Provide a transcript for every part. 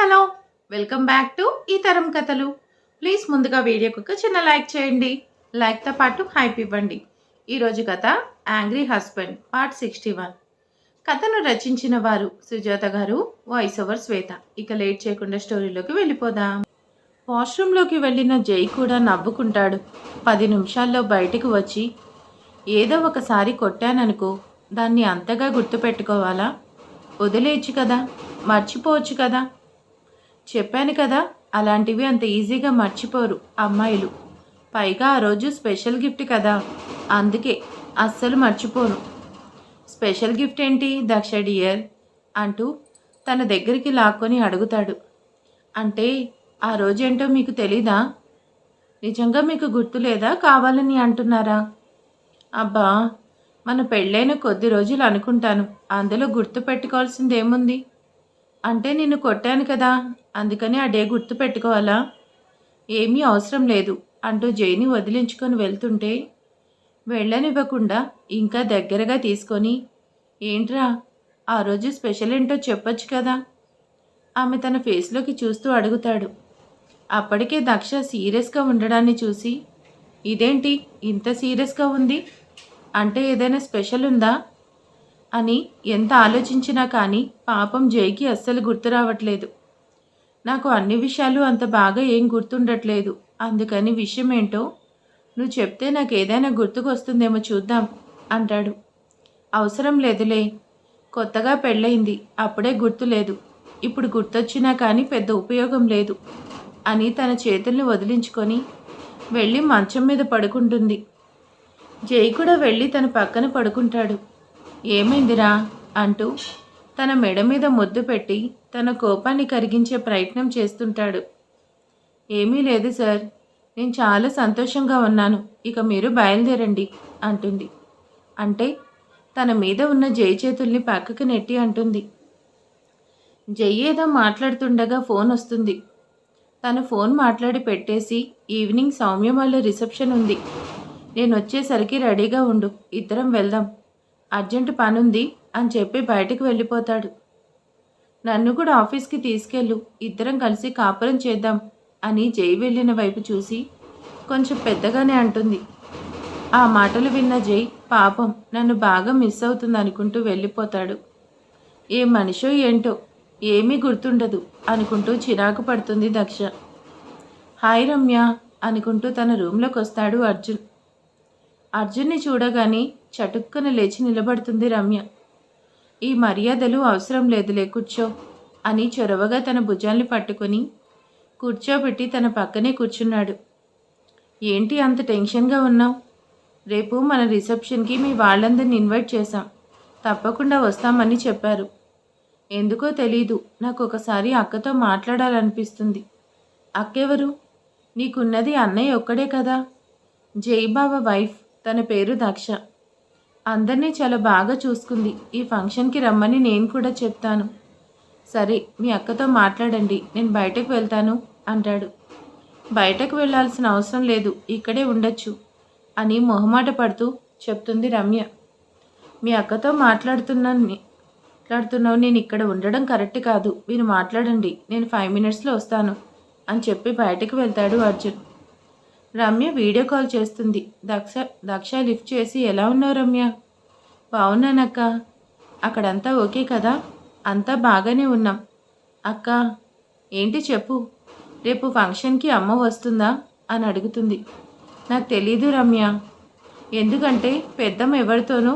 Hello! Welcome back to ఈ తరం కథలు. ప్లీజ్ ముందుగా వీడియోకి ఒక చిన్న లైక్ చేయండి. లైక్‌తో పాటు హైప్ ఇవ్వండి. ఈరోజు కథ 'యాంగ్రీ హస్బెండ్' పార్ట్ 61. కథను రచించిన వారు సుజాత గారు, వాయిస్ ఓవర్ శ్వేత. ఇక లేట్ చేయకుండా స్టోరీలోకి వెళ్ళిపోదాం. వాష్రూమ్‌లోకి వెళ్ళిన జై కూడా నవ్వుకుంటాడు. 10 నిమిషాల్లో బయటికి వచ్చి ఏదో ఒకసారి కొట్టాననుకో దాన్ని అంతగా గుర్తుపెట్టుకోవాలా? వదిలేయొచ్చు కదా! మర్చిపోవచ్చు కదా! చెప్పాను కదా, అలాంటివి అంత ఈజీగా మర్చిపోరు అమ్మాయిలు. పైగా ఆ రోజు స్పెషల్ గిఫ్ట్ కదా, అందుకే అస్సలు మర్చిపోను. స్పెషల్ గిఫ్ట్ ఏంటి దక్ష డియర్ అంటూ తన దగ్గరికి లాక్కొని అడుగుతాడు. అంటే ఆ రోజేంటో మీకు తెలీదా? నిజంగా మీకు గుర్తులేదా, కావాలని అంటున్నారా? అబ్బా, మన పెళ్ళైన కొద్ది రోజులు అనుకుంటాను, అందులో గుర్తు పెట్టుకోవాల్సిందేముంది? అంటే నిన్ను కొట్టాను కదా, అందుకని ఆ డే గుర్తు పెట్టుకోవాలా? ఏమీ అవసరం లేదు అంటూ జైని వదిలించుకొని వెళ్తుంటే వెళ్ళనివ్వకుండా ఇంకా దగ్గరగా తీసుకొని, ఏంట్రా ఆ రోజు స్పెషల్ ఏంటో చెప్పొచ్చు కదా, ఆమె తన ఫేస్లోకి చూస్తూ అడుగుతాడు. అప్పటికే దక్ష సీరియస్గా ఉండడాన్ని చూసి, ఇదేంటి ఇంత సీరియస్గా ఉంది, అంటే ఏదైనా స్పెషల్ ఉందా అని ఎంత ఆలోచించినా కానీ పాపం జైకి అస్సలు గుర్తు రావట్లేదు. నాకు అన్ని విషయాలు అంత బాగా ఏం గుర్తుండట్లేదు, అందుకని విషయం ఏంటో నువ్వు చెప్తే నాకు ఏదైనా గుర్తుకొస్తుందేమో చూద్దాం అంటాడు. అవసరం లేదులే, కొత్తగా పెళ్ళయింది, అప్పుడే గుర్తులేదు, ఇప్పుడు గుర్తొచ్చినా కానీ పెద్ద ఉపయోగం లేదు అని తన చేతుల్ని వదిలించుకొని వెళ్ళి మంచం మీద పడుకుంటుంది. జై కూడా వెళ్ళి తన పక్కన పడుకుంటాడు. ఏమైందిరా అంటూ తన మెడ మీద ముద్దు పెట్టి తన కోపాన్ని కరిగించే ప్రయత్నం చేస్తుంటాడు. ఏమీ లేదు సార్, నేను చాలా సంతోషంగా ఉన్నాను, ఇక మీరు బయలుదేరండి అంటుంది. అంటే తన మీద ఉన్న జై చేతుల్ని పక్కకి నెట్టి అంటుంది. జై ఏదో మాట్లాడుతుండగా ఫోన్ వస్తుంది. తను ఫోన్ మాట్లాడి పెట్టేసి, ఈవినింగ్ సౌమ్య వాళ్ళ రిసెప్షన్ ఉంది, నేను వచ్చేసరికి రెడీగా ఉండు, ఇద్దరం వెళ్దాం, అర్జెంటు పనుంది అని చెప్పి బయటకు వెళ్ళిపోతాడు. నన్ను కూడా ఆఫీస్కి తీసుకెళ్ళు, ఇద్దరం కలిసి కాపురం చేద్దాం అని జై వెళ్ళిన వైపు చూసి కొంచెం పెద్దగానే అంటుంది. ఆ మాటలు విన్న జై పాపం నన్ను బాగా మిస్ అవుతుంది అనుకుంటూ వెళ్ళిపోతాడు. ఏ మనిషో ఏంటో ఏమీ గుర్తుండదు అనుకుంటూ చిరాకు పడుతుంది దక్ష. హాయ్ రమ్య అనుకుంటూ తన రూమ్లోకి వస్తాడు అర్జున్. అర్జున్ని చూడగానే చటుక్కున లేచి నిలబడుతుంది రమ్య. ఈ మర్యాదలు అవసరం లేదులే, కూర్చో అని చొరవగా తన భుజాల్ని పట్టుకొని కూర్చోబెట్టి తన పక్కనే కూర్చున్నాడు. ఏంటి అంత టెన్షన్గా ఉన్నావు? రేపు మన రిసెప్షన్కి మీ వాళ్ళందరిని ఇన్వైట్ చేశాం, తప్పకుండా వస్తామని చెప్పారు. ఎందుకో తెలీదు, నాకు ఒకసారి అక్కతో మాట్లాడాలనిపిస్తుంది. అక్కెవరు? నీకున్నది అన్నయ్య ఒక్కడే కదా, జైబావ వైఫ్, తన పేరు దక్ష. అందరినీ చాలా బాగా చూసుకుంది, ఈ ఫంక్షన్కి రమ్మని నేను కూడా చెప్తాను. సరే మీ అక్కతో మాట్లాడండి, నేను బయటకు వెళ్తాను అంటాడు. బయటకు వెళ్ళాల్సిన అవసరం లేదు, ఇక్కడే ఉండొచ్చు అని మొహమాట పడుతూ చెప్తుంది రమ్య. మీ అక్కతో మాట్లాడుతున్నావు, నేను ఇక్కడ ఉండడం కరెక్ట్ కాదు, మీరు మాట్లాడండి, నేను 5 మినిట్స్లో వస్తాను అని చెప్పి బయటకు వెళ్తాడు అర్జున్. రమ్య వీడియో కాల్ చేస్తుంది. దక్ష లిఫ్ట్ చేసి, ఎలా ఉన్నావు రమ్య? బాగున్నానక్క. అక్కడంతా ఓకే కదా? అంతా బాగానే ఉన్నాం. అక్క ఏంటి చెప్పు, రేపు ఫంక్షన్కి అమ్మ వస్తుందా అని అడుగుతుంది. నాకు తెలీదు రమ్య, ఎందుకంటే పెద్దమ్మ ఎవరితోనూ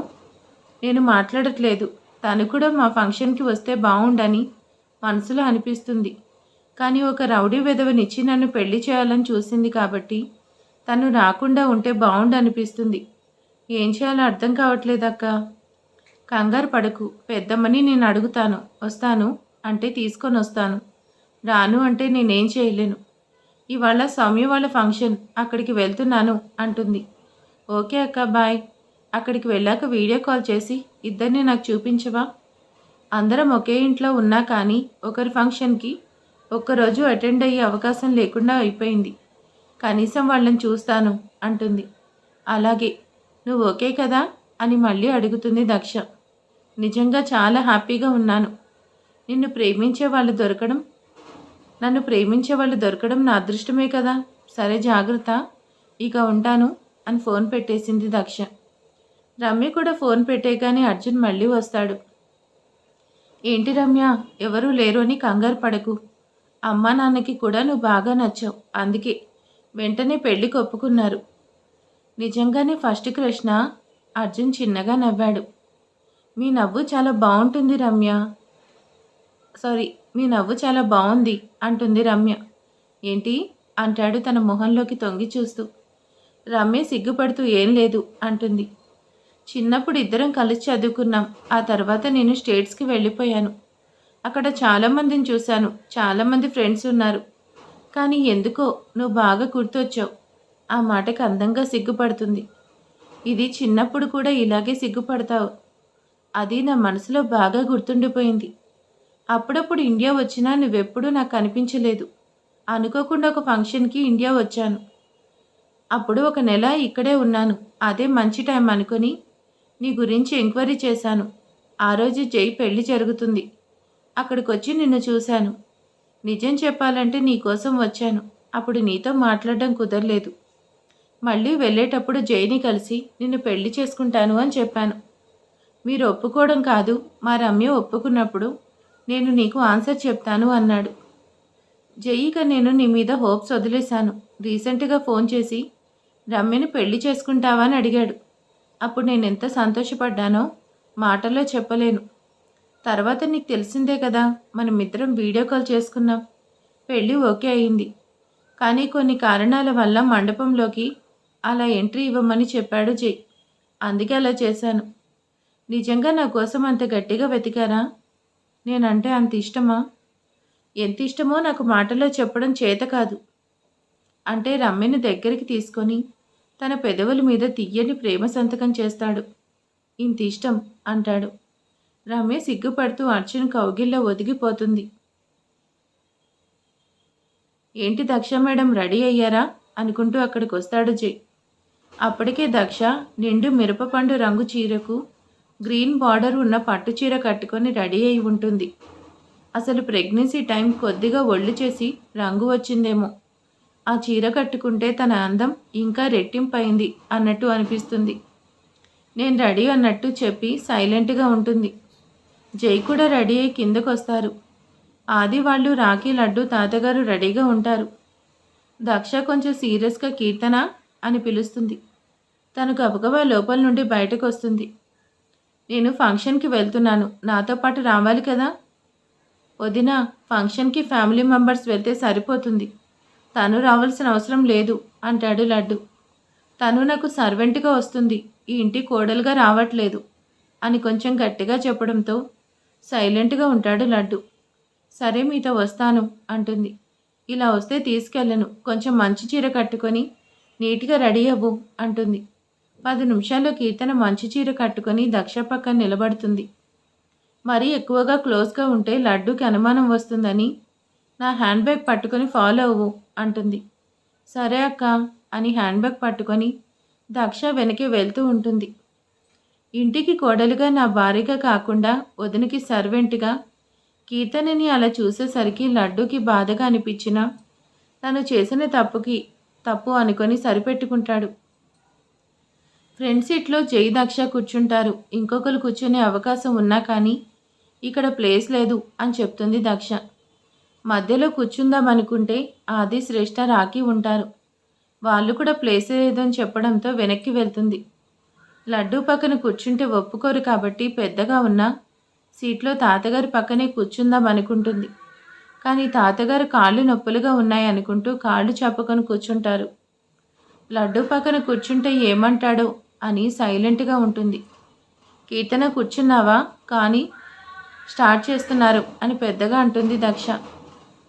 నేను మాట్లాడట్లేదు, తను కూడా మా ఫంక్షన్కి వస్తే బాగుండని మనసులో అనిపిస్తుంది. కానీ ఒక రౌడీ వెధవనిచ్చి నన్ను పెళ్లి చేయాలని చూసింది కాబట్టి తను రాకుండా ఉంటే బాగుండనిపిస్తుంది. ఏం చేయాలో అర్థం కావట్లేదక్క. కంగారు పడకు, పెద్దమ్మని నేను అడుగుతాను, వస్తాను అంటే తీసుకొని వస్తాను, రాను అంటే నేనేం చేయలేను. ఇవాళ సౌమ్య వాళ్ళ ఫంక్షన్, అక్కడికి వెళ్తున్నాను అంటుంది. ఓకే అక్క, బాయ్. అక్కడికి వెళ్ళాక వీడియో కాల్ చేసి ఇద్దరిని నాకు చూపించవా? అందరం ఒకే ఇంట్లో ఉన్నా కానీ ఒకరి ఫంక్షన్కి ఒక్కరోజు అటెండ్ అయ్యే అవకాశం లేకుండా అయిపోయింది, కనీసం వాళ్ళని చూస్తాను అంటుంది. అలాగే, నువ్వు ఓకే కదా అని మళ్ళీ అడుగుతుంది దక్ష. నిజంగా చాలా హ్యాపీగా ఉన్నాను, నిన్ను ప్రేమించే వాళ్ళు దొరకడం నన్ను ప్రేమించే వాళ్ళు దొరకడం నా అదృష్టమే కదా. సరే జాగ్రత్త, ఇక ఉంటాను అని ఫోన్ పెట్టేసింది దక్ష. రమ్య కూడా ఫోన్ పెట్టేయగానే అర్జున్ మళ్ళీ వస్తాడు. ఏంటి రమ్య, ఎవరూ లేరు అని కంగారు పడకు. అమ్మా నాన్నకి కూడా నువ్వు బాగా నచ్చావు, అందుకే వెంటనే పెళ్లికి ఒప్పుకున్నారు. నిజంగానే ఫస్ట్ క్రష్నా? అర్జున్ చిన్నగా నవ్వాడు. మీ నవ్వు చాలా బాగుంటుంది రమ్య. మీ నవ్వు చాలా బాగుంది అంటుంది రమ్య. ఏంటి అంటాడు తన మొహంలోకి తొంగి చూస్తూ. రమ్య సిగ్గుపడుతూ ఏం లేదు అంటుంది. చిన్నప్పుడు ఇద్దరం కలిసి చదువుకున్నాం. ఆ తర్వాత నేను స్టేట్స్కి వెళ్ళిపోయాను. అక్కడ చాలామందిని చూశాను, చాలామంది ఫ్రెండ్స్ ఉన్నారు. కానీ ఎందుకో నువ్వు బాగా గుర్తొచ్చావు. ఆ మాటకి అందంగా సిగ్గుపడుతుంది. ఇది చిన్నప్పుడు కూడా ఇలాగే సిగ్గుపడతావు. అది నా మనసులో బాగా గుర్తుండిపోయింది. అప్పుడప్పుడు ఇండియా వచ్చినా నువ్వెప్పుడూ నాకు కనిపించలేదు. అనుకోకుండా ఒక ఫంక్షన్కి ఇండియా వచ్చాను. అప్పుడు 1 నెల ఇక్కడే ఉన్నాను. అదే మంచి టైం అనుకుని నీ గురించి ఎంక్వైరీ చేశాను. ఆ రోజు జై పెళ్లి జరుగుతుంది. అక్కడికొచ్చి నిన్ను చూశాను. నిజం చెప్పాలంటే నీ కోసం వచ్చాను. అప్పుడు నీతో మాట్లాడడం కుదరలేదు. మళ్ళీ వెళ్ళేటప్పుడు జైని కలిసి నిన్ను పెళ్లి చేసుకుంటాను అని చెప్పాను. మీరు ఒప్పుకోవడం కాదు, మా రమ్య ఒప్పుకున్నప్పుడు నేను నీకు ఆన్సర్ చెప్తాను అన్నాడు. జైగా నేను నీ మీద హోప్స్ వదిలేశాను. రీసెంట్గా ఫోన్ చేసి రమ్యని పెళ్లి చేసుకుంటావా అని అడిగాడు. అప్పుడు నేను ఎంత సంతోషపడ్డానో మాటల్లో చెప్పలేను. తర్వాత నీకు తెలిసిందే కదా, మనమిద్దరం వీడియో కాల్ చేసుకున్నాం. పెళ్ళి ఓకే అయింది. కానీ కొన్ని కారణాల వల్ల మండపంలోకి అలా ఎంట్రీ ఇవ్వమని చెప్పాడు జై. అందుకే అలా చేశాను. నిజంగా నా కోసం అంత గట్టిగా వెతికారా? నేనంటే అంత ఇష్టమా? ఎంత ఇష్టమో నాకు మాటల్లో చెప్పడం చేత కాదు. అంటే రమ్యని దగ్గరికి తీసుకొని తన పెదవుల మీద తియ్యని ప్రేమ సంతకం చేస్తాడు. ఇంత ఇష్టం అంటాడు. రమ్య సిగ్గుపడుతూ అర్జున్ కౌగిల్లో ఒదిగిపోతుంది. ఏంటి దక్ష మేడం రెడీ అయ్యారా అనుకుంటూ అక్కడికి వస్తాడు జై. అప్పటికే దక్ష నిండు మిరపపండు రంగు చీరకు గ్రీన్ బార్డర్ ఉన్న పట్టు చీర కట్టుకొని రెడీ అయి ఉంటుంది. అసలు ప్రెగ్నెన్సీ టైం కొద్దిగా ఒళ్ళు చేసి రంగు వచ్చిందేమో. ఆ చీర కట్టుకుంటే తన అందం ఇంకా రెట్టింపైంది అన్నట్టు అనిపిస్తుంది. నేను రెడీ అన్నట్టు చెప్పి సైలెంట్గా ఉంటుంది. జై కూడా రెడీ అయి కిందకు వస్తారు. ఆది వాళ్ళు రాఖీ లడ్డు తాతగారు రెడీగా ఉంటారు. దక్ష కొంచెం సీరియస్గా కీర్తన అని పిలుస్తుంది. తను గబగబా లోపల నుండి బయటకు వస్తుంది. నేను ఫంక్షన్కి వెళ్తున్నాను, నాతో పాటు రావాలి కదా. వదినా, ఫంక్షన్కి ఫ్యామిలీ మెంబర్స్ వెళ్తే సరిపోతుంది, తను రావాల్సిన అవసరం లేదు అంటాడు లడ్డు. తను నాకు సర్వెంట్గా వస్తుంది, ఈ ఇంటి కోడలుగా రావట్లేదు అని కొంచెం గట్టిగా చెప్పడంతో సైలెంట్గా ఉంటాడు లడ్డు. సరే మీతో వస్తాను అంటుంది. ఇలా వస్తే తీసుకెళ్ళను, కొంచెం మంచి చీర కట్టుకొని నీట్గా రెడీ అవ్వు అంటుంది. 10 నిమిషాల్లో కీర్తన మంచి చీర కట్టుకొని దక్ష పక్కన నిలబడుతుంది. మరీ ఎక్కువగా క్లోజ్గా ఉంటే లడ్డూకి అనుమానం వస్తుందని నా హ్యాండ్ బ్యాగ్ పట్టుకొని ఫాలో అవ్వు అంటుంది. సరే అక్క అని హ్యాండ్ బ్యాగ్ పట్టుకొని దక్ష వెనకే వెళ్తూ ఉంటుంది. ఇంటికి కోడలుగా నా భార్యగా కాకుండా వదినకి సర్వెంట్గా కీర్తనని అలా చూసేసరికి లడ్డూకి బాధగా అనిపించినా తను చేసిన తప్పు అనుకొని సరిపెట్టుకుంటాడు. ఫ్రంట్ సీట్లో జై దక్ష కూర్చుంటారు. ఇంకొకరు కూర్చునే అవకాశం ఉన్నా కానీ ఇక్కడ ప్లేస్ లేదు అని చెప్తుంది దక్ష. మధ్యలో కూర్చుందామనుకుంటే ఆది శ్రేష్ఠ రాఖీ ఉంటారు. వాళ్ళు కూడా ప్లేస్ లేదని చెప్పడంతో వెనక్కి వెళ్తుంది. లడ్డూ పక్కన కూర్చుంటే ఒప్పుకోరు కాబట్టి పెద్దగా ఉన్న సీట్లో తాతగారి పక్కనే కూర్చుందాం అనుకుంటుంది. కానీ తాతగారు కాళ్ళు నొప్పులుగా ఉన్నాయనుకుంటూ కాళ్ళు చాపుకొని కూర్చుంటారు. లడ్డూ పక్కన కూర్చుంటే ఏమంటాడో అని సైలెంట్గా ఉంటుంది. కీర్తన కూర్చున్నావా, కానీ స్టార్ట్ చేస్తున్నారు అని పెద్దగా అంటుంది దక్ష.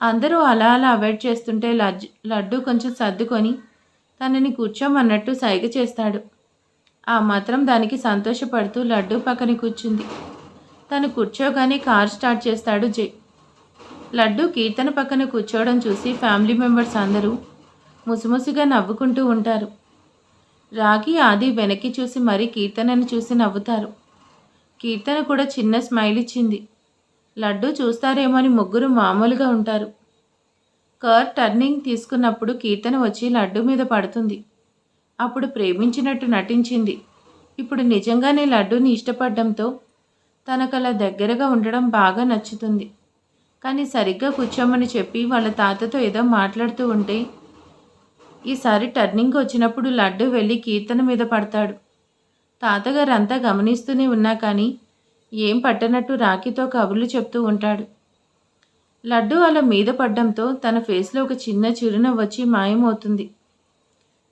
అందరూ అలా అలా అవాయిడ్ చేస్తుంటే లడ్డు కొంచెం సర్దుకొని తనని కూర్చోమన్నట్టు సైగ చేస్తాడు. ఆ మాత్రం దానికి సంతోషపడుతూ లడ్డు పక్కన కూర్చుంది. తను కూర్చోగానే కార్ స్టార్ట్ చేస్తాడు జై. లడ్డు కీర్తన పక్కన కూర్చోవడం చూసి ఫ్యామిలీ మెంబర్స్ అందరూ ముసిముసిగా నవ్వుకుంటూ ఉంటారు. రాఖీ ఆది వెనక్కి చూసి మరీ కీర్తనని చూసి నవ్వుతారు. కీర్తన కూడా చిన్న స్మైల్ ఇచ్చింది. లడ్డు చూస్తారేమో అని ముగ్గురు మామూలుగా ఉంటారు. కార్ టర్నింగ్ తీసుకున్నప్పుడు కీర్తన వచ్చి లడ్డు మీద పడుతుంది. అప్పుడు ప్రేమించినట్టు నటించింది. ఇప్పుడు నిజంగానే లడ్డూని ఇష్టపడడంతో తనకలా దగ్గరగా ఉండడం బాగా నచ్చుతుంది. కానీ సరిగ్గా కూర్చోమని చెప్పి వాళ్ళ తాతతో ఏదో మాట్లాడుతూ ఉంటే ఈసారి టర్నింగ్ వచ్చినప్పుడు లడ్డు వెళ్ళి కీర్తన మీద పడతాడు. తాతగారు అంతా గమనిస్తూనే ఉన్నా కానీ ఏం పట్టనట్టు రాఖీతో కబుర్లు చెప్తూ ఉంటాడు. లడ్డు అలా మీద పడ్డంతో తన ఫేస్లో ఒక చిన్న చిరునవ్వు వచ్చి మాయమవుతుంది.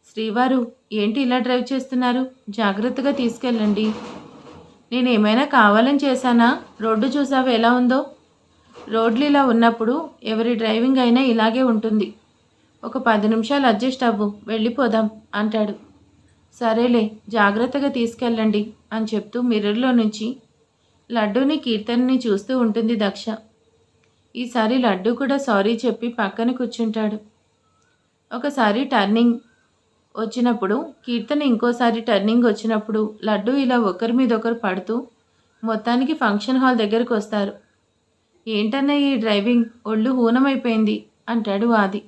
శ్రీవారు, ఏంటి ఇలా డ్రైవ్ చేస్తున్నారు? జాగ్రత్తగా తీసుకెళ్ళండి. నేనేమైనా కావాలని చేశానా? రోడ్డు చూసావా ఎలా ఉందో? రోడ్లు ఇలా ఉన్నప్పుడు ఎవరి డ్రైవింగ్ అయినా ఇలాగే ఉంటుంది. ఒక 10 నిమిషాలు అడ్జస్ట్ అవ్వు, వెళ్ళిపోదాం అంటాడు. సరేలే, జాగ్రత్తగా తీసుకెళ్ళండి అని చెప్తూ మిర్రర్లో నుంచి లడ్డూని కీర్తనని చూస్తూ ఉంటుంది దక్ష. ఈసారి లడ్డు కూడా సారీ చెప్పి పక్కన కూర్చుంటాడు. ఒకసారి టర్నింగ్ వచ్చినప్పుడు కీర్తన, ఇంకోసారి టర్నింగ్ వచ్చినప్పుడు లడ్డు ఇలా ఒకరి మీద ఒకరు పడుతూ మొత్తానికి ఫంక్షన్ హాల్ దగ్గరకు వస్తారు. ఏంటన్నా ఈ డ్రైవింగ్, ఒళ్ళు హూనమైపోయింది అంటాడు ఆది.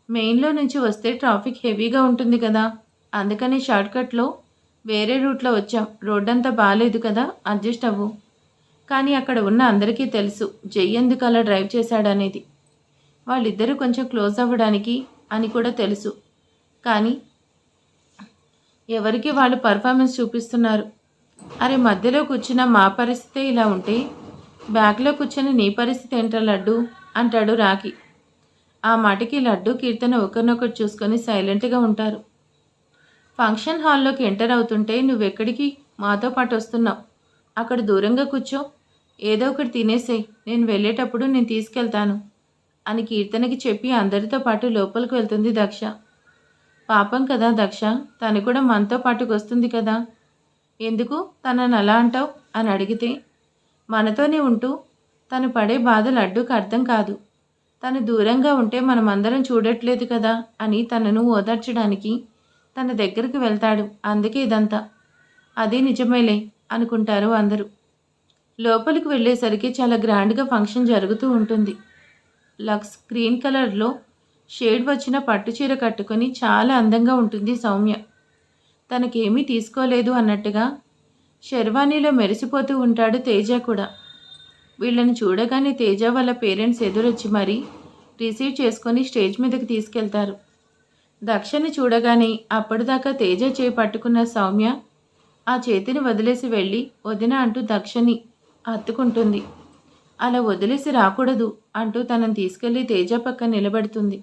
మెయిన్లో నుంచి వస్తే ట్రాఫిక్ హెవీగా ఉంటుంది కదా, అందుకని షార్ట్కట్లో వేరే రూట్లో వచ్చాం. రోడ్డంతా బాగాలేదు కదా, అడ్జస్ట్ అవ్వు. కానీ అక్కడ ఉన్న అందరికీ తెలుసు జై ఎందుకు అలా డ్రైవ్ చేశాడనేది. వాళ్ళిద్దరూ కొంచెం క్లోజ్ అవ్వడానికి అని కూడా తెలుసు. కానీ ఎవరికి వాళ్ళు పర్ఫార్మెన్స్ చూపిస్తున్నారు. అరే, మధ్యలో కూర్చున్న మా పరిస్థితే ఇలా ఉంటే బ్యాక్లో కూర్చుని నీ పరిస్థితి ఏంటా లడ్డు అంటాడు రాఖీ. ఆ మాటకి లడ్డు కీర్తన ఒకరినొకరు చూసుకొని సైలెంట్గా ఉంటారు. ఫంక్షన్ హాల్లోకి ఎంటర్ అవుతుంటే, నువ్వెక్కడికి మాతో పాటు వస్తున్నావు? అక్కడ దూరంగా కూర్చో, ఏదో ఒకటి తినేసేయ్, నేను వెళ్ళేటప్పుడు నేను తీసుకెళ్తాను అని కీర్తనకి చెప్పి అందరితో పాటు లోపలికి వెళ్తుంది దక్ష. పాపం కదా దక్ష, తను కూడా మనతో పాటుకు వస్తుంది కదా, ఎందుకు తనని అలా అంటావు అని అడిగితే, మనతోనే ఉంటూ తను పడే బాధ లడ్డూకి అర్థం కాదు. తను దూరంగా ఉంటే మనమందరం చూడట్లేదు కదా అని తనను ఓదార్చడానికి తన దగ్గరికి వెళ్తాడు. అందుకే ఇదంతా. అదే నిజమేలే అనుకుంటారు అందరూ. లోపలికి వెళ్ళేసరికి చాలా గ్రాండ్గా ఫంక్షన్ జరుగుతూ ఉంటుంది. లక్స్ గ్రీన్ కలర్లో షేడ్ వచ్చిన పట్టుచీర కట్టుకొని చాలా అందంగా ఉంటుంది సౌమ్య. తనకేమీ తీసుకోలేదు అన్నట్టుగా శర్వానీలో మెరిసిపోతూ ఉంటాడు తేజ కూడా. వీళ్ళని చూడగానే తేజ వాళ్ళ పేరెంట్స్ ఎదురొచ్చి మరీ రిసీవ్ చేసుకొని స్టేజ్ మీదకి తీసుకెళ్తారు. దక్షని చూడగానే అప్పటిదాకా తేజ చేయి పట్టుకున్న సౌమ్య ఆ చేతిని వదిలేసి వెళ్ళి వదిన అంటూ దక్షని హత్తుకుంటుంది. అలా వదిలేసి రాకూడదు అంటూ తనని తీసుకెళ్లి తేజ పక్కన నిలబెడుతుంది.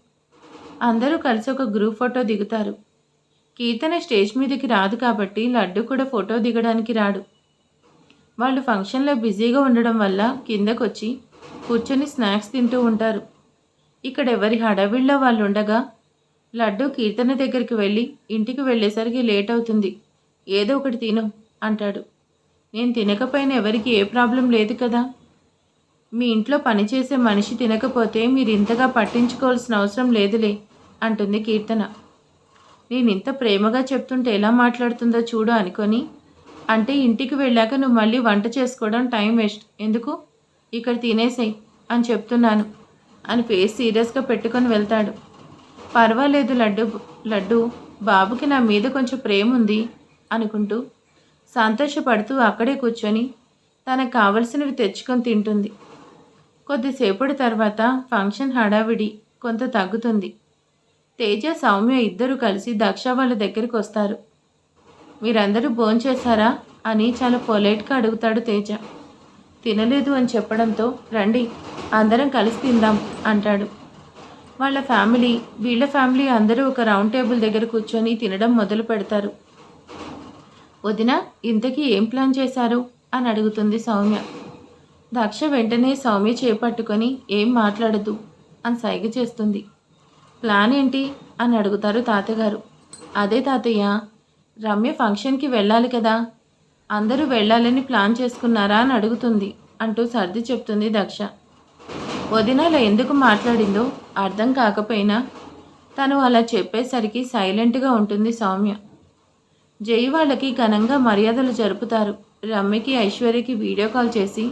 అందరూ కలిసి ఒక గ్రూప్ ఫోటో దిగుతారు. కీర్తన స్టేజ్ మీదకి రాదు కాబట్టి లడ్డు కూడా ఫోటో దిగడానికి రాడు. వాళ్ళు ఫంక్షన్లో బిజీగా ఉండడం వల్ల కిందకొచ్చి కూర్చొని స్నాక్స్ తింటూ ఉంటారు. ఇక్కడ ఎవరి హడావిడిలో వాళ్ళు ఉండగా లడ్డు కీర్తన దగ్గరికి వెళ్ళి, ఇంటికి వెళ్ళేసరికి లేట్ అవుతుంది, ఏదో ఒకటి తిను అంటాడు. నేను తినకపోయినా ఎవరికి ఏ ప్రాబ్లం లేదు కదా, మీ ఇంట్లో పనిచేసే మనిషి తినకపోతే మీరు ఇంతగా పట్టించుకోవాల్సిన అవసరం లేదులే అంటుంది కీర్తన. నేను ఇంత ప్రేమగా చెప్తుంటే ఎలా మాట్లాడుతుందో చూడు అనుకొని, అంటే ఇంటికి వెళ్ళాక నువ్వు మళ్ళీ వంట చేసుకోవడం టైం వేస్ట్ ఎందుకు, ఇక్కడ తినేసేయ్ అని చెప్తున్నాను అని ఫేస్ సీరియస్గా పెట్టుకొని వెళ్తాడు. పర్వాలేదు లడ్డు బాబుకి నా మీద కొంచెం ప్రేమ ఉంది అనుకుంటూ సంతోషపడుతూ అక్కడే కూర్చొని తనకు కావలసినవి తెచ్చుకొని తింటుంది. కొద్దిసేపటి తర్వాత ఫంక్షన్ హడావిడి కొంత తగ్గుతుంది. తేజ సౌమ్య ఇద్దరు కలిసి దక్ష వాళ్ళ దగ్గరికి వస్తారు. మీరందరూ భోంచేశారా అని చాలా పొలైట్గా అడుగుతాడు తేజ. తినలేదు అని చెప్పడంతో రండి అందరం కలిసి తిందాం అంటాడు. వాళ్ళ ఫ్యామిలీ వీళ్ళ ఫ్యామిలీ అందరూ ఒక రౌండ్ టేబుల్ దగ్గర కూర్చొని తినడం మొదలు పెడతారు. వదిన, ఇంతకీ ఏం ప్లాన్ చేశారు అని అడుగుతుంది సౌమ్య. దక్ష వెంటనే సౌమ్య చేపట్టుకొని ఏం మాట్లాడదు అని సైగ చేస్తుంది. ప్లాన్ ఏంటి అని అడుగుతారు తాతగారు. అదే తాతయ్య, రమ్య ఫంక్షన్కి వెళ్ళాలి కదా, అందరూ వెళ్ళాలని ప్లాన్ చేసుకున్నారా అని అడుగుతుంది అంటూ సర్ది చెప్తుంది దక్ష. వదిన అలా ఎందుకు మాట్లాడిందో అర్థం కాకపోయినా తను అలా చెప్పేసరికి సైలెంట్గా ఉంటుంది సౌమ్య. జై వాళ్ళకి ఘనంగా మర్యాదలు జరుపుతారు. రమ్యకి ఐశ్వర్యకి వీడియో కాల్ చేసి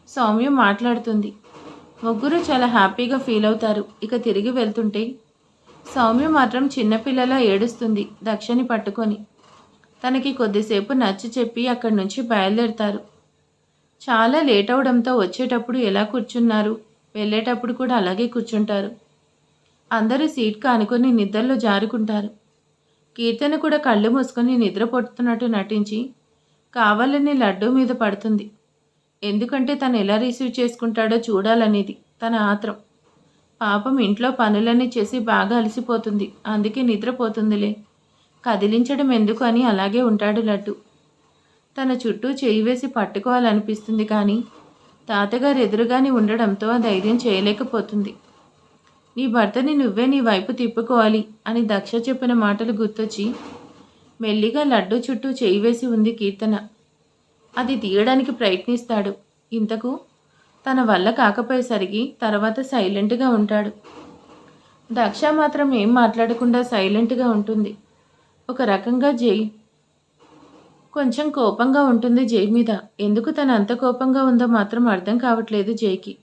సౌమ్య మాట్లాడుతుంది. ముగ్గురు చాలా హ్యాపీగా ఫీల్ అవుతారు. ఇక తిరిగి వెళ్తుంటే సౌమ్య మాత్రం చిన్నపిల్లలా ఏడుస్తుంది దక్షని పట్టుకొని. తనకి కొద్దిసేపు నచ్చ చెప్పి అక్కడి నుంచి బయలుదేరుతారు. చాలా లేట్ అవడంతో వచ్చేటప్పుడు ఎలా కూర్చున్నారు, వెళ్ళేటప్పుడు కూడా అలాగే కూర్చుంటారు. అందరూ సీట్కి ఆనుకొని నిద్రలో జారుకుంటారు. కీర్తన కూడా కళ్ళు మూసుకొని నిద్రపోతున్నట్టు నటించి కావాలని లడ్డూ మీద పడుతుంది. ఎందుకంటే తను ఎలా రిసీవ్ చేసుకుంటాడో చూడాలనేది తన ఆత్రం. పాపం ఇంట్లో పనులన్నీ చేసి బాగా అలసిపోతుంది. అందుకే నిద్రపోతుందిలే, కదిలించడం ఎందుకు అని అలాగే ఉంటాడు లడ్డు. తన చుట్టూ చేయి వేసి పట్టుకోవాలనిపిస్తుంది కానీ తాతగారు ఎదురుగానే ఉండడంతో ఆ ధైర్యం చేయలేకపోతుంది. నీ భర్తని నువ్వే నీ వైపు తిప్పుకోవాలి అని దక్ష చెప్పిన మాటలు గుర్తొచ్చి మెల్లిగా లడ్డు చుట్టూ చేయి వేసి ఉంది కీర్తన. అది తీయడానికి ప్రయత్నిస్తాడు. ఇంతకు తన వల్ల కాకపోయేసరికి తర్వాత సైలెంట్గా ఉంటాడు. దక్ష మాత్రం ఏం మాట్లాడకుండా సైలెంట్గా ఉంటుంది. ఒక రకంగా జై కొంచెం కోపంగా ఉంటుంది జై మీద. ఎందుకు తను అంత కోపంగా ఉందో మాత్రం అర్థం కావట్లేదు జైకి.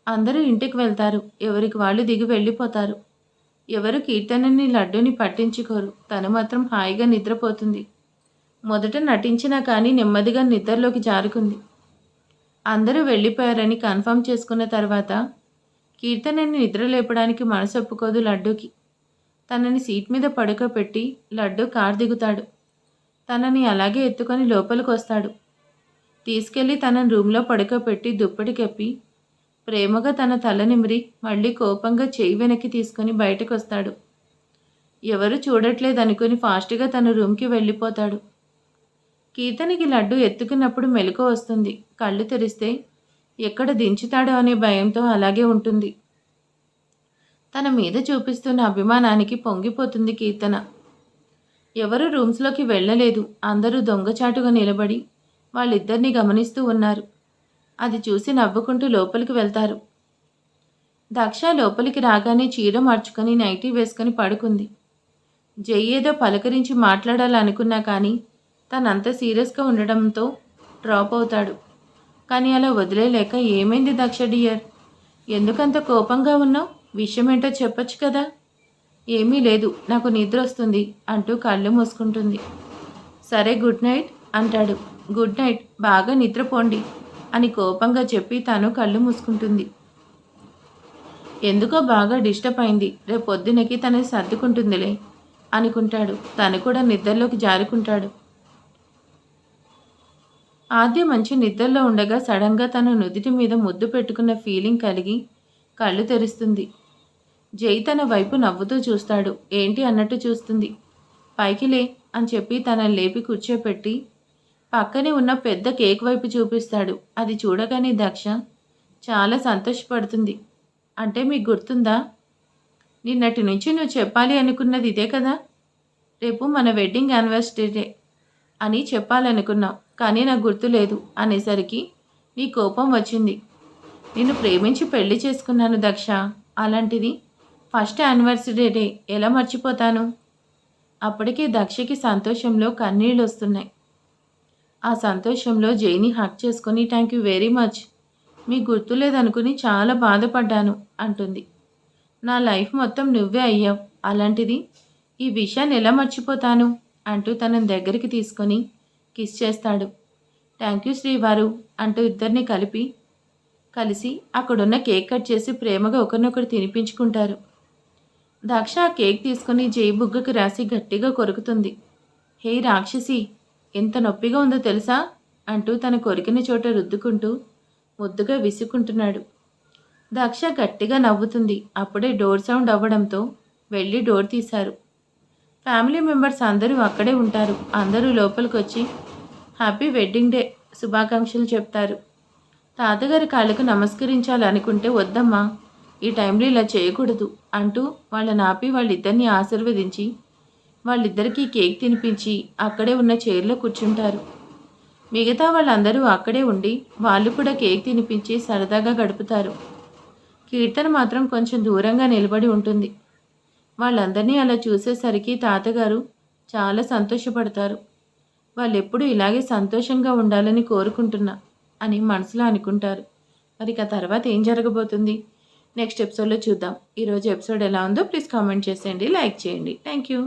అందరూ ఇంటికి వెళ్తారు. ఎవరికి వాళ్ళు దిగి వెళ్ళిపోతారు. ఎవరు కీర్తనని లడ్డూని పట్టించుకోరు. తను మాత్రం హాయిగా నిద్రపోతుంది. మొదట నటించినా కానీ నెమ్మదిగా నిద్రలోకి జారుకుంది. అందరూ వెళ్ళిపోయారని కన్ఫర్మ్ చేసుకున్న తర్వాత కీర్తనని నిద్ర లేపడానికి మనసు ఒప్పుకోదు లడ్డూకి. తనని సీట్ మీద పడుకోబెట్టి లడ్డూ కారు దిగుతాడు. తనని అలాగే ఎత్తుకొని లోపలికి వస్తాడు. తీసుకెళ్లి తనని రూమ్లో పడుకోబెట్టి దుప్పటి కప్పి ప్రేమగా తన తల నిమిరి మళ్ళీ కోపంగా చేయి వెనక్కి తీసుకొని బయటకు వస్తాడు. ఎవరు చూడట్లేదనుకుని ఫాస్ట్గా తన రూమ్కి వెళ్ళిపోతాడు. కీర్తనికి లడ్డు ఎత్తుకున్నప్పుడు మెలకువ వస్తుంది. కళ్ళు తెరిస్తే ఎక్కడ దించుతాడో అనే భయంతో అలాగే ఉంటుంది. తన మీద చూపిస్తున్న అభిమానానికి పొంగిపోతుంది కీర్తన. ఎవరు రూమ్స్లోకి వెళ్ళలేదు. అందరూ దొంగచాటుగా నిలబడి వాళ్ళిద్దరిని గమనిస్తూ ఉన్నారు. అది చూసి నవ్వుకుంటూ లోపలికి వెళ్తారు. దక్ష లోపలికి రాగానే చీర మార్చుకొని నైటీ వేసుకొని పడుకుంది. జై ఏదో పలకరించి మాట్లాడాలనుకున్నా కానీ తనంత సీరియస్గా ఉండడంతో డ్రాప్ అవుతాడు. కానీ అలా వదిలేలేక ఏమైంది దక్ష డియర్, ఎందుకంత కోపంగా ఉన్నావు? విషయం ఏంటో చెప్పొచ్చు కదా. ఏమీ లేదు, నాకు నిద్ర వస్తుంది అంటూ కళ్ళు మూసుకుంటుంది. సరే గుడ్ నైట్ అంటాడు. గుడ్ నైట్, బాగా నిద్రపోండి అని కోపంగా చెప్పి తను కళ్ళు మూసుకుంటుంది. ఎందుకో బాగా డిస్టర్బ్ అయింది. రేపు పొద్దునకి తనని సర్దుకుంటుందిలే అనుకుంటాడు. తను కూడా నిద్రలోకి జారుకుంటాడు. ఆద్య మంచి నిద్రలో ఉండగా సడన్గా తన నుదిటి మీద ముద్దు పెట్టుకున్న ఫీలింగ్ కలిగి కళ్ళు తెరుస్తుంది. జై తన వైపు నవ్వుతూ చూస్తాడు. ఏంటి అన్నట్టు చూస్తుంది. పైకి లే అని చెప్పి తనని లేపి కూర్చోపెట్టి పక్కనే ఉన్న పెద్ద కేక్ వైపు చూపిస్తాడు. అది చూడగానే దక్ష చాలా సంతోషపడుతుంది. అంటే మీకు గుర్తుందా, నిన్నటి నుంచి నువ్వు చెప్పాలి అనుకున్నది ఇదే కదా. రేపు మన వెడ్డింగ్ యానివర్సరీ డే అని చెప్పాలనుకున్నావు, కానీ నాకు గుర్తులేదు అనేసరికి నీ కోపం వచ్చింది. నిన్ను ప్రేమించి పెళ్లి చేసుకున్నాను దక్ష, అలాంటిది ఫస్ట్ యానివర్సరీ డే ఎలా మర్చిపోతాను? అప్పటికే దక్షకి సంతోషంలో కన్నీళ్ళు వస్తున్నాయి. ఆ సంతోషంలో జైని హక్ చేసుకుని థ్యాంక్ యూ వెరీ మచ్, మీకు గుర్తులేదనుకుని చాలా బాధపడ్డాను అంటుంది. నా లైఫ్ మొత్తం నువ్వే అయ్యావు, అలాంటిది ఈ విషయాన్ని ఎలా మర్చిపోతాను అంటూ తనని దగ్గరికి తీసుకొని కిస్ చేస్తాడు. థ్యాంక్ యూ శ్రీవారు అంటూ ఇద్దరిని కలిసి అక్కడున్న కేక్ కట్ చేసి ప్రేమగా ఒకరినొకరు తినిపించుకుంటారు. దక్ష ఆ కేక్ తీసుకుని జై బుగ్గకు రాసి గట్టిగా కొరుకుతుంది. హే రాక్షసి, ఎంత నొప్పిగా ఉందో తెలుసా అంటూ తన కొరికిన చోట రుద్దుకుంటూ ముద్దుగా విసుక్కుంటున్నాడు. దక్ష గట్టిగా నవ్వుతుంది. అప్పుడే డోర్ సౌండ్ అవ్వడంతో వెళ్ళి డోర్ తీశారు. ఫ్యామిలీ మెంబర్స్ అందరూ అక్కడే ఉంటారు. అందరూ లోపలికి వచ్చి హ్యాపీ వెడ్డింగ్ డే శుభాకాంక్షలు చెప్తారు. తాతగారి కాళ్ళకు నమస్కరించాలనుకుంటే వద్దమ్మా, ఈ టైంలో ఇలా చేయకూడదు అంటూ వాళ్ళని ఆపి వాళ్ళిద్దరిని ఆశీర్వదించి వాళ్ళిద్దరికీ కేక్ తినిపించి అక్కడే ఉన్న చైర్లో కూర్చుంటారు. మిగతా వాళ్ళందరూ అక్కడే ఉండి వాళ్ళు కూడా కేక్ తినిపించి సరదాగా గడుపుతారు. కీర్తన మాత్రం కొంచెం దూరంగా నిలబడి ఉంటుంది. వాళ్ళందరినీ అలా చూసేసరికి తాతగారు చాలా సంతోషపడతారు. వాళ్ళెప్పుడూ ఇలాగే సంతోషంగా ఉండాలని కోరుకుంటున్నా అని మనసులో అనుకుంటారు. మరి ఇక తర్వాత ఏం జరగబోతుంది నెక్స్ట్ ఎపిసోడ్లో చూద్దాం. ఈరోజు ఎపిసోడ్ ఎలా ఉందో ప్లీజ్ కామెంట్ చేసేయండి, లైక్ చేయండి. Thank you.